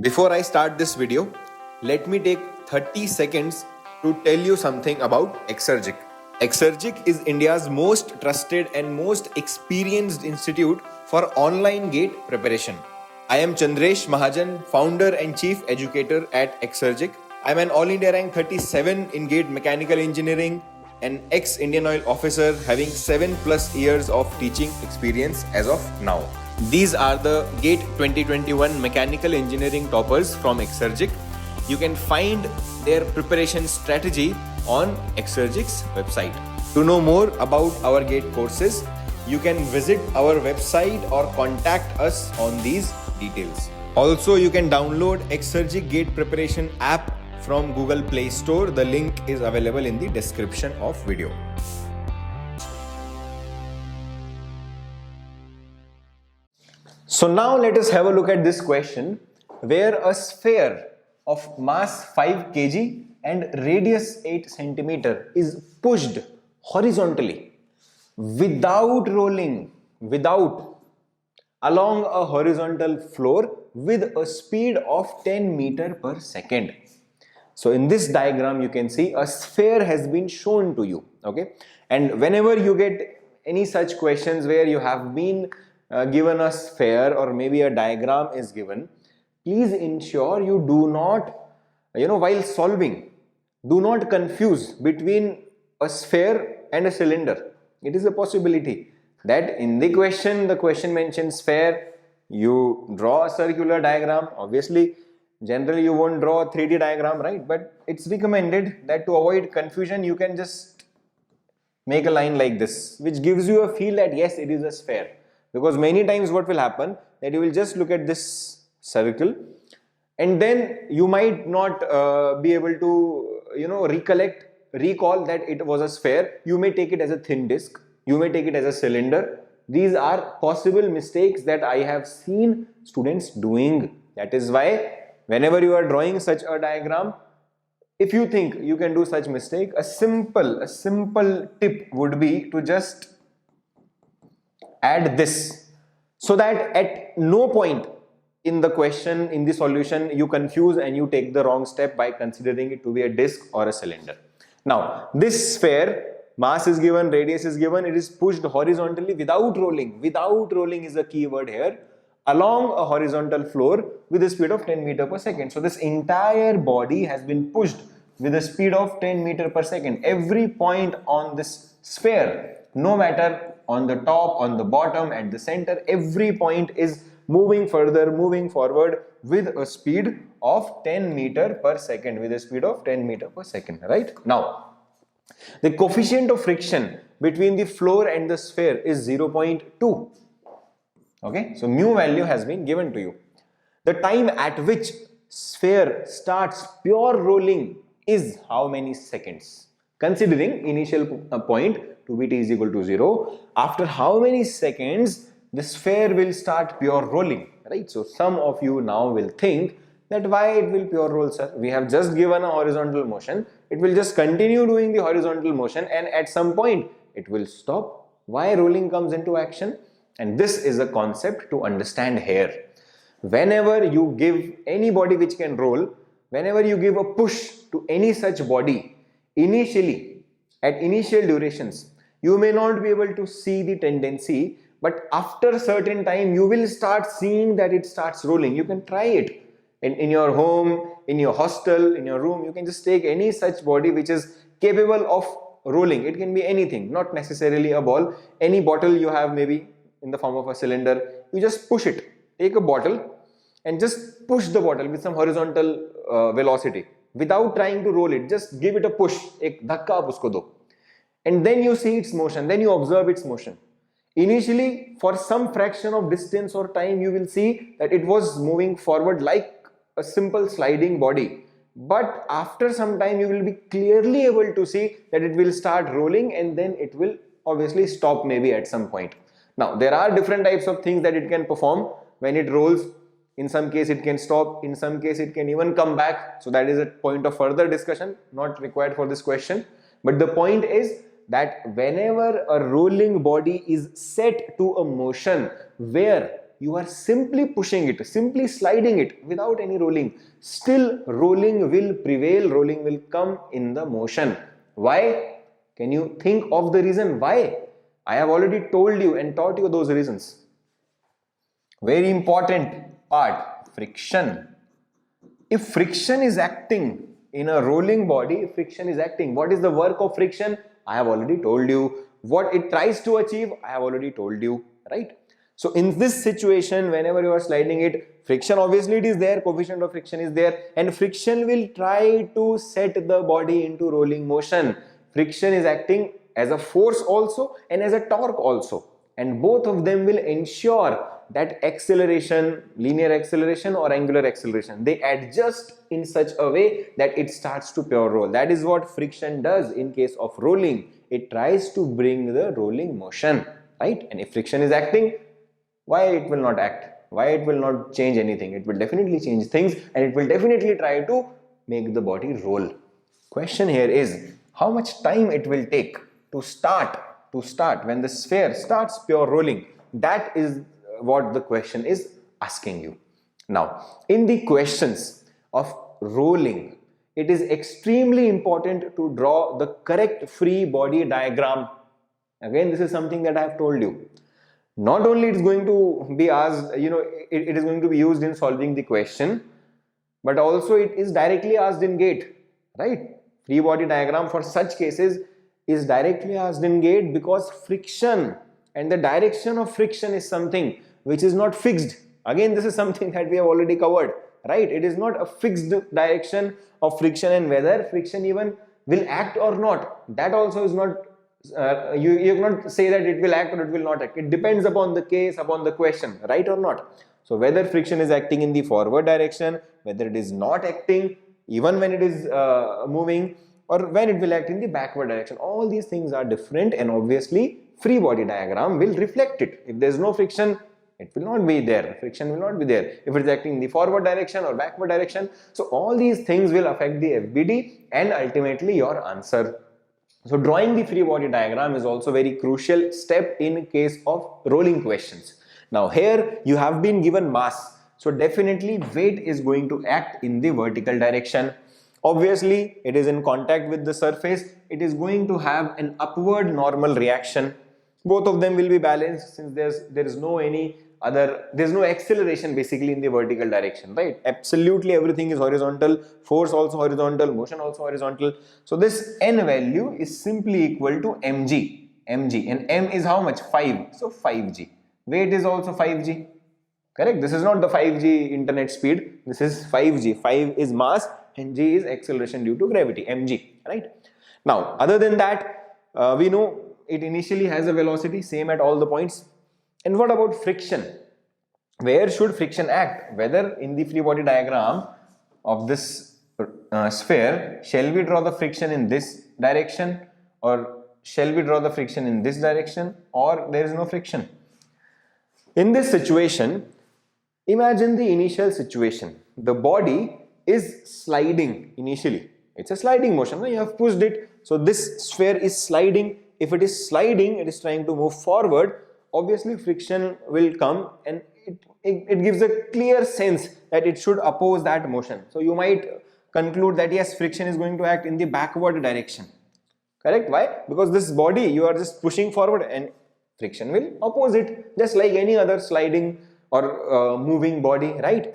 Before I start this video, let me take 30 seconds to tell you something about Exergic. Exergic is India's most trusted and most experienced institute for online GATE preparation. I am Chandresh Mahajan, founder and chief educator at Exergic. I am an All India rank 37 in GATE Mechanical Engineering, an ex-Indian Oil officer having 7+ years of teaching experience as of now. These are the GATE 2021 Mechanical Engineering toppers from Exergic. You can find their preparation strategy on Exergic's website. To know more about our GATE courses, you can visit our website or contact us on these details. Also, you can download Exergic GATE preparation app from Google Play Store. The link is available in the description of video. So now let us have a look at this question, where a sphere of mass 5 kg and radius 8 cm is pushed horizontally without rolling, along a horizontal floor with a speed of 10 meter per second. So in this diagram you can see a sphere has been shown to you, okay? And whenever you get any such questions where you have been given a sphere or maybe a diagram is given, please ensure you do not, while solving, do not confuse between a sphere and a cylinder. It is a possibility that in the question mentions sphere, you draw a circular diagram. Obviously, generally you won't draw a 3D diagram, right? But it's recommended that to avoid confusion, you can just make a line like this, which gives you a feel that yes, it is a sphere. Because many times what will happen, that you will just look at this circle and then you might not be able to recall that it was a sphere. You may take it as a thin disc, you may take it as a cylinder. These are possible mistakes that I have seen students doing. That is why whenever you are drawing such a diagram, if you think you can do such mistake, a simple tip would be to just add this, so that at no point in the question, in the solution, you confuse and you take the wrong step by considering it to be a disc or a cylinder. Now, this sphere, mass is given, radius is given, it is pushed horizontally without rolling. Without rolling is a key word here, along a horizontal floor with a speed of 10 meter per second. So this entire body has been pushed with a speed of 10 meter per second. Every point on this sphere, no matter on the top, on the bottom, at the center, every point is moving further, moving forward with a speed of 10 meter per second, right? Now, the coefficient of friction between the floor and the sphere is 0.2. Okay, so mu value has been given to you. The time at which sphere starts pure rolling is how many seconds? Considering initial point to be t is equal to 0, after how many seconds the sphere will start pure rolling, right? So some of you now will think that why it will pure roll, sir? We have just given a horizontal motion, it will just continue doing the horizontal motion and at some point it will stop. Why rolling comes into action? And this is a concept to understand here. Whenever you give any body which can roll, whenever you give a push to any such body, initially, at initial durations, you may not be able to see the tendency, but after a certain time, you will start seeing that it starts rolling. You can try it in your home, in your hostel, in your room. You can just take any such body which is capable of rolling. It can be anything, not necessarily a ball. Any bottle you have, maybe in the form of a cylinder, you just push it. Take a bottle and just push the bottle with some horizontal velocity without trying to roll it. Just give it a push, ek dhakka aap usko do. And then you see its motion, then you observe its motion. Initially, for some fraction of distance or time, you will see that it was moving forward like a simple sliding body. But after some time, you will be clearly able to see that it will start rolling and then it will obviously stop maybe at some point. Now, there are different types of things that it can perform when it rolls. In some case, it can stop. In some case, it can even come back. So that is a point of further discussion, not required for this question. But the point is that whenever a rolling body is set to a motion where you are simply pushing it, simply sliding it without any rolling, still rolling will prevail, rolling will come in the motion. Why? Can you think of the reason why? I have already told you and taught you those reasons. Very important part, friction. If friction is acting in a rolling body, friction is acting. What is the work of friction? I have already told you. What it tries to achieve, I have already told you, right? So in this situation, whenever you are sliding it, friction obviously it is there, coefficient of friction is there, and friction will try to set the body into rolling motion. Friction is acting as a force also and as a torque also, and both of them will ensure that acceleration, linear acceleration or angular acceleration, they adjust in such a way that it starts to pure roll. That is what friction does in case of rolling. It tries to bring the rolling motion, right? And if friction is acting, why it will not act? Why it will not change anything? It will definitely change things, and it will definitely try to make the body roll. Question here is, how much time it will take to start when the sphere starts pure rolling? That is what the question is asking you. Now, in the questions of rolling, it is extremely important to draw the correct free body diagram. Again, this is something that I have told you. Not only it's going to be asked, it is going to be used in solving the question, but also it is directly asked in GATE, right? Free body diagram for such cases is directly asked in GATE, because friction and the direction of friction is something which is not fixed. Again, this is something that we have already covered, right? It is not a fixed direction of friction, and whether friction even will act or not, that also is not, you cannot say that it will act or it will not act. It depends upon the case, upon the question, right or not. So whether friction is acting in the forward direction, whether it is not acting even when it is moving, or when it will act in the backward direction, all these things are different, and obviously free body diagram will reflect it. If there is no friction, it will not be there, friction will not be there, if it is acting in the forward direction or backward direction. So all these things will affect the FBD and ultimately your answer. So drawing the free body diagram is also very crucial step in case of rolling questions. Now here you have been given mass, so definitely weight is going to act in the vertical direction. Obviously it is in contact with the surface, it is going to have an upward normal reaction. Both of them will be balanced, since there is no acceleration basically in the vertical direction, right? Absolutely everything is horizontal, force also horizontal, motion also horizontal. So this n value is simply equal to mg, and m is how much? 5, so 5g. Weight is also 5g, correct? This is not the 5g internet speed, this is 5g. 5 is mass and g is acceleration due to gravity, mg, right? Now other than that, we know it initially has a velocity same at all the points. And what about friction? Where should friction act? Whether in the free body diagram of this sphere, shall we draw the friction in this direction, or shall we draw the friction in this direction, or there is no friction? In this situation, imagine the initial situation. The body is sliding initially. It's a sliding motion. You have pushed it. So this sphere is sliding. If it is sliding, it is trying to move forward. Obviously friction will come, and it gives a clear sense that it should oppose that motion. So you might conclude that yes, friction is going to act in the backward direction. Correct? Why? Because this body, you are just pushing forward, and friction will oppose it, just like any other sliding or moving body, right?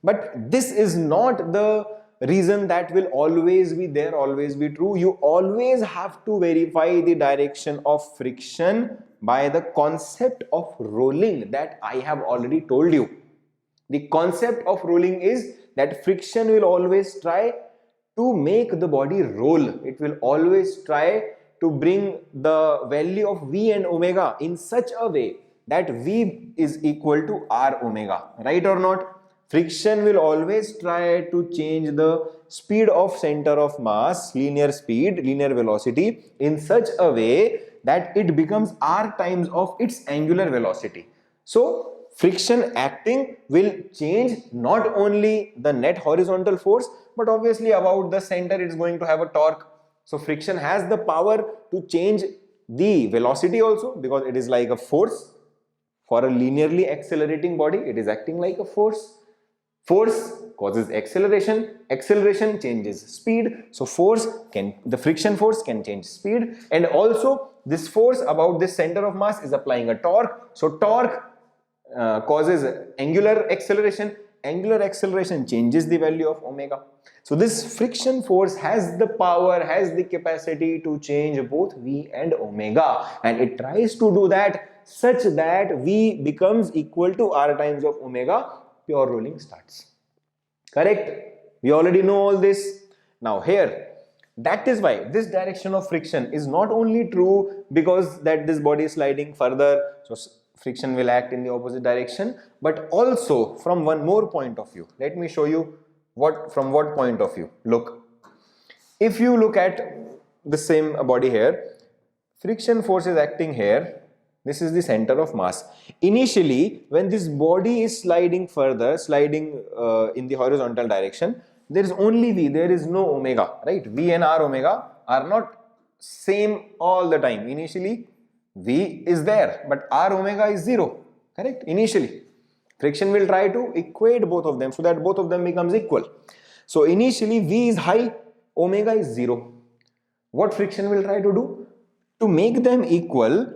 But this is not the reason that will always be there, always be true. You always have to verify the direction of friction by the concept of rolling that I have already told you. The concept of rolling is that friction will always try to make the body roll. It will always try to bring the value of V and omega in such a way that V is equal to R omega, right or not? Friction will always try to change the speed of center of mass, linear speed, linear velocity, in such a way that it becomes R times of its angular velocity. So friction acting will change not only the net horizontal force, but obviously about the center it is going to have a torque. So friction has the power to change the velocity also, because it is like a force, For a linearly accelerating body, it is acting like a force. Force causes acceleration, acceleration changes speed. So the friction force can change speed, and also this force about this center of mass is applying a torque. So torque causes angular acceleration. Angular acceleration changes the value of omega. So this friction force has the power, has the capacity to change both V and omega, and it tries to do that such that V becomes equal to R times of omega. Pure rolling starts. Correct? We already know all this. Now here, that is why this direction of friction is not only true because that this body is sliding further, so friction will act in the opposite direction, but also from one more point of view. Let me show you from what point of view. Look, if you look at the same body here, friction force is acting here. This is the center of mass. Initially, when this body is sliding further, sliding in the horizontal direction, there is only V, there is no omega, right? V and R omega are not same all the time. Initially, V is there, but R omega is 0, correct? Initially, friction will try to equate both of them so that both of them becomes equal. So initially, V is high, omega is 0. What friction will try to do? To make them equal,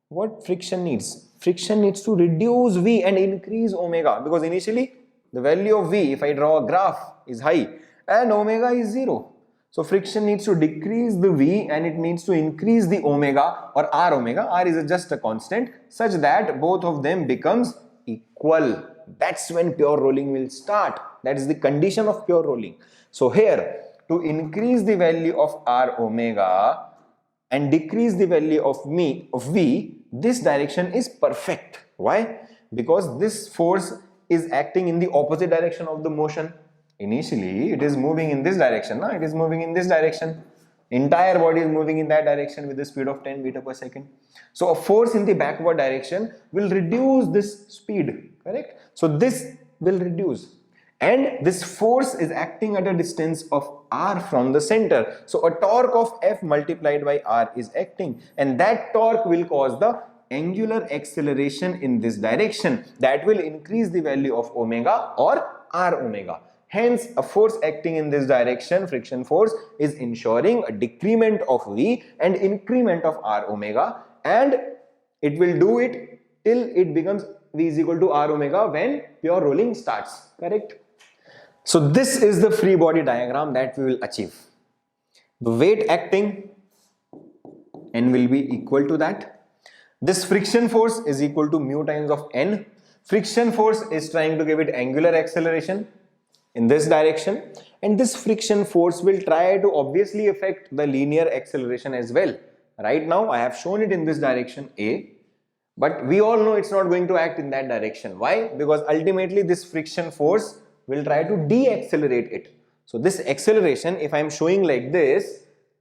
what friction needs? Friction needs to reduce V and increase omega, because initially the value of V, if I draw a graph, is high and omega is 0. So friction needs to decrease the V and it needs to increase the omega or R omega. R is just a constant, such that both of them becomes equal. That's when pure rolling will start. That is the condition of pure rolling. So here, to increase the value of R omega and decrease the value of V, this direction is perfect. Why? Because this force is acting in the opposite direction of the motion. Initially, it is moving in this direction. Now it is moving in this direction. Entire body is moving in that direction with the speed of 10 meter per second. So a force in the backward direction will reduce this speed, correct? So this will reduce. And this force is acting at a distance of R from the center. So a torque of F multiplied by R is acting, and that torque will cause the angular acceleration in this direction. That will increase the value of omega or R omega. Hence, a force acting in this direction, friction force, is ensuring a decrement of V and increment of R omega, and it will do it till it becomes V is equal to R omega when pure rolling starts, correct? So this is the free body diagram that we will achieve. The weight acting N will be equal to that. This friction force is equal to mu times of N. Friction force is trying to give it angular acceleration in this direction, and this friction force will try to obviously affect the linear acceleration as well. Right now I have shown it in this direction A, but we all know it's not going to act in that direction. Why? Because ultimately this friction force will try to de-accelerate it. So this acceleration, if I am showing like this,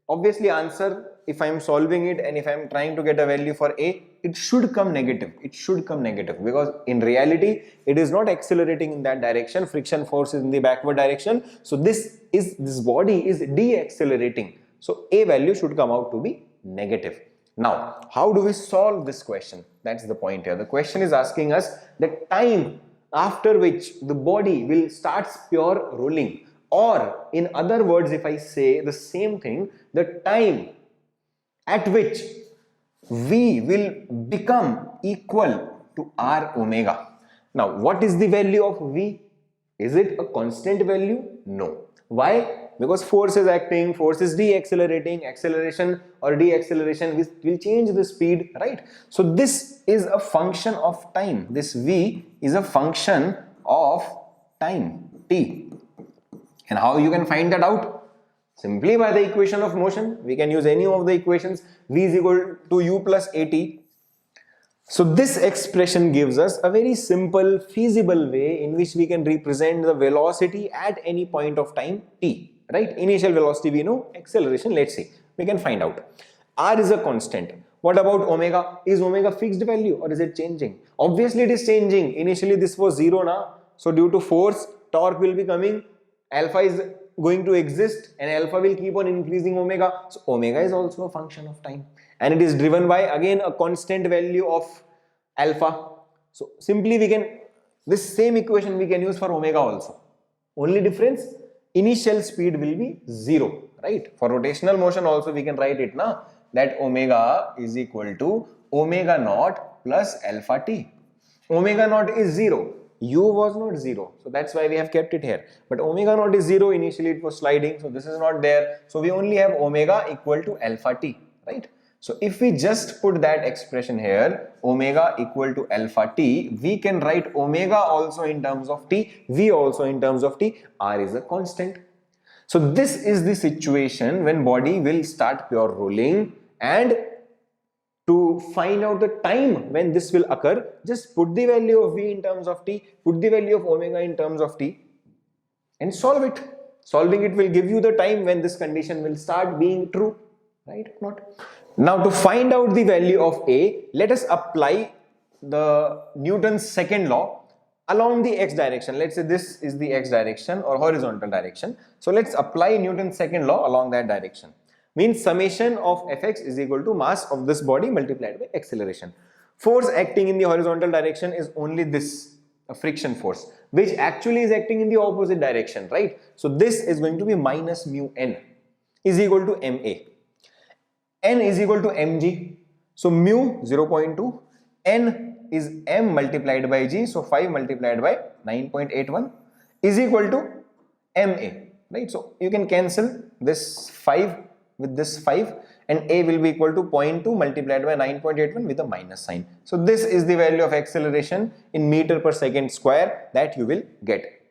obviously answer, if I am solving it and if I am trying to get a value for A, it should come negative. It should come negative because in reality, it is not accelerating in that direction. Friction force is in the backward direction. So this body is de-accelerating. So A value should come out to be negative. Now, how do we solve this question? That's the point here. The question is asking us the time after which the body will start pure rolling, or in other words, if I say the same thing, the time at which V will become equal to R omega. Now, what is the value of V? Is it a constant value? No. Why? Because force is acting, force is de-accelerating, acceleration or de-acceleration will change the speed, right? So this is a function of time. This V is a function of time, t. And how you can find that out? Simply by the equation of motion. We can use any of the equations. V is equal to u plus at. So this expression gives us a very simple, feasible way in which we can represent the velocity at any point of time t. Right? Initial velocity we know, acceleration, let's see. We can find out. R is a constant. What about omega? Is omega fixed value or is it changing? Obviously it is changing. Initially this was 0 now. So due to force, torque will be coming. Alpha is going to exist and alpha will keep on increasing omega. So omega is also a function of time. And it is driven by again a constant value of alpha. So simply we can, this same equation we can use for omega also. Only difference, initial speed will be 0, right? For rotational motion also we can write it now, that omega is equal to omega naught plus alpha t. Omega naught is 0, u was not 0, so that's why we have kept it here. But omega naught is 0, initially it was sliding, so this is not there. So we only have omega equal to alpha t, right? So if we just put that expression here, omega equal to alpha t, we can write omega also in terms of t, v also in terms of t, r is a constant. So this is the situation when body will start pure rolling, and to find out the time when this will occur, just put the value of v in terms of t, put the value of omega in terms of t and solve it. Solving it will give you the time when this condition will start being true, right? Not. Now to find out the value of A, let us apply the Newton's second law along the x direction. Let's say this is the x direction or horizontal direction. So let's apply Newton's second law along that direction. Means summation of Fx is equal to mass of this body multiplied by acceleration. Force acting in the horizontal direction is only this, a friction force, which actually is acting in the opposite direction, right? So this is going to be minus mu n is equal to ma. N is equal to mg, so mu 0.2, n is m multiplied by g, so 5 multiplied by 9.81 is equal to ma, right? So you can cancel this 5 with this 5 and a will be equal to 0.2 multiplied by 9.81 with a minus sign. So this is the value of acceleration in meter per second square that you will get.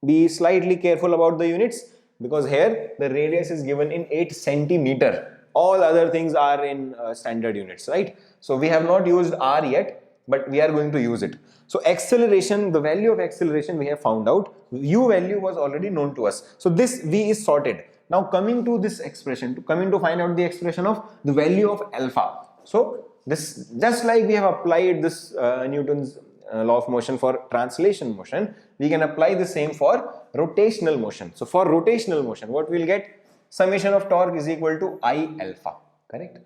Be slightly careful about the units because here the radius is given in 8 centimeter. All other things are in standard units, right? So we have not used r yet, but we are going to use it. So acceleration, the value of acceleration we have found out, u value was already known to us. So this v is sorted. Now coming to this expression, coming to find out the expression of the value of alpha. So this, just like we have applied this Newton's law of motion for translation motion, we can apply the same for rotational motion. So for rotational motion, what we will get? Summation of torque is equal to I alpha, correct?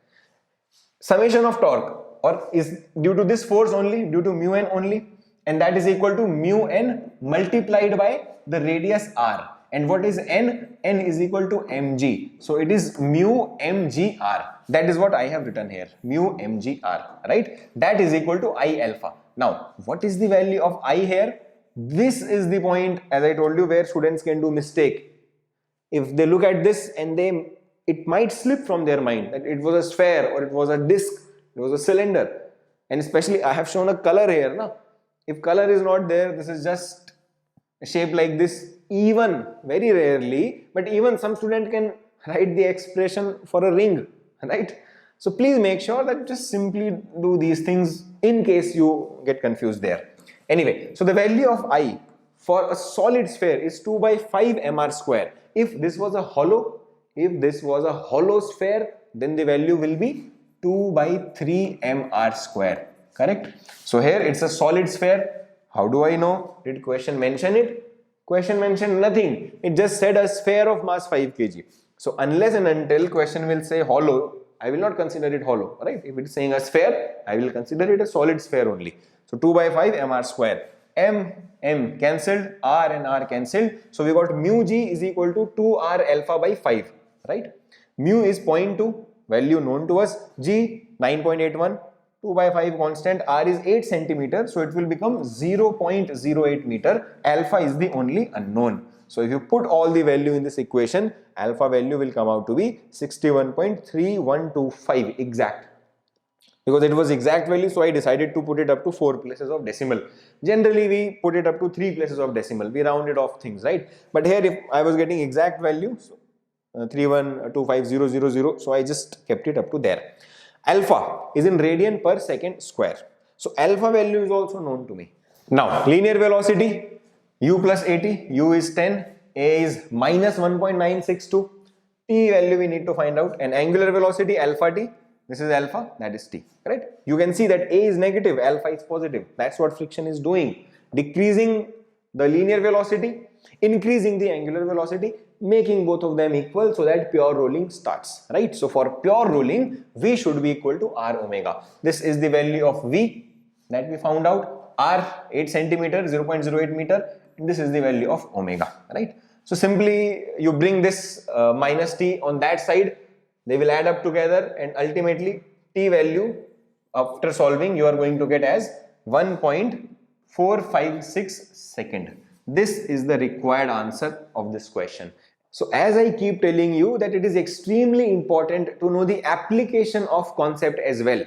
Summation of torque or is due to this force only, due to mu n only, and that is equal to mu n multiplied by the radius r. And what is n? N is equal to mg. So it is mu mgr. That is what I have written here, mu mgr, right? That is equal to I alpha. Now, what is the value of I here? This is the point, as I told you, where students can do mistake. If they look at this and it might slip from their mind that it was a sphere or it was a disc, it was a cylinder. And especially I have shown a color here. Na? If color is not there, this is just a shape like this. Even, very rarely, but even some student can write the expression for a ring, right? So please make sure that just simply do these things in case you get confused there. Anyway, so the value of I for a solid sphere is 2 by 5 mr square. If this was a hollow, sphere, then the value will be 2 by 3 mr square, correct? So here it's a solid sphere. How do I know? Did question mention it? Question mentioned nothing. It just said a sphere of mass 5 kg. So unless and until question will say hollow, I will not consider it hollow, right? If it is saying a sphere, I will consider it a solid sphere only. So 2 by 5 mr square. M cancelled, R and R cancelled. So we got mu G is equal to 2R alpha by 5, right? Mu is 0.2, value known to us. G 9.81, 2 by 5 constant. R is 8 centimeter, so it will become 0.08 meter. Alpha is the only unknown. So if you put all the value in this equation, alpha value will come out to be 61.3125 exact. Because it was exact value, so I decided to put it up to 4 places of decimal. Generally, we put it up to 3 places of decimal. We rounded off things, right? But here, if I was getting exact value, so 3125000, so I just kept it up to there. Alpha is in radian per second square. So alpha value is also known to me. Now, linear velocity, u plus at, u is 10, a is minus 1.962, t value we need to find out, and angular velocity alpha t. This is alpha, that is t, right? You can see that A is negative, alpha is positive. That's what friction is doing. Decreasing the linear velocity, increasing the angular velocity, making both of them equal so that pure rolling starts, right? So for pure rolling, V should be equal to R omega. This is the value of V that we found out. r 8 centimeter, 0.08 meter, and this is the value of omega, right? So simply you bring this minus t on that side, they will add up together, and ultimately t value after solving you are going to get as 1.456 second. This is the required answer of this question. So as I keep telling you that it is extremely important to know the application of concept as well.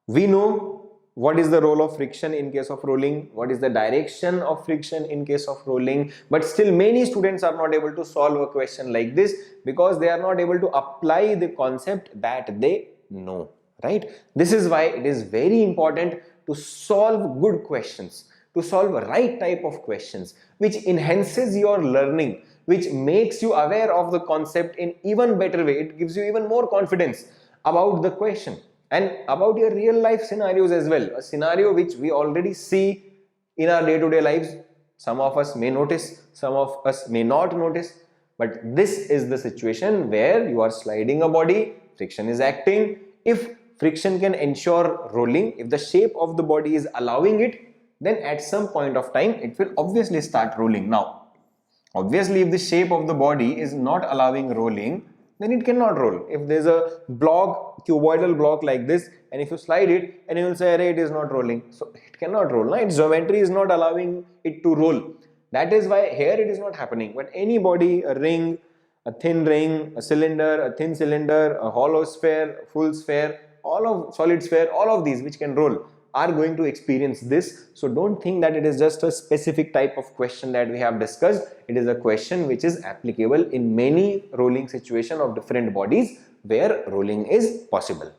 We know what is the role of friction in case of rolling, what is the direction of friction in case of rolling, but still many students are not able to solve a question like this because they are not able to apply the concept that they know, right? This is why it is very important to solve good questions, to solve a right type of questions which enhances your learning, which makes you aware of the concept in even better way. It gives you even more confidence about the question and about your real life scenarios as well. A scenario which we already see in our day-to-day lives. Some of us may notice, some of us may not notice, but this is the situation where you are sliding a body, friction is acting. If friction can ensure rolling, if the shape of the body is allowing it, then at some point of time it will obviously start rolling. Now, obviously if the shape of the body is not allowing rolling, then it cannot roll. If there is a block, cuboidal block like this, and if you slide it and you will say, "Arey, it is not rolling," so it cannot roll. No? Its geometry is not allowing it to roll. That is why here it is not happening. But any body, a ring, a thin ring, a cylinder, a thin cylinder, a hollow sphere, full sphere, all of solid sphere, all of these which can roll are going to experience this. So don't think that it is just a specific type of question that we have discussed. It is a question which is applicable in many rolling situations of different bodies where rolling is possible.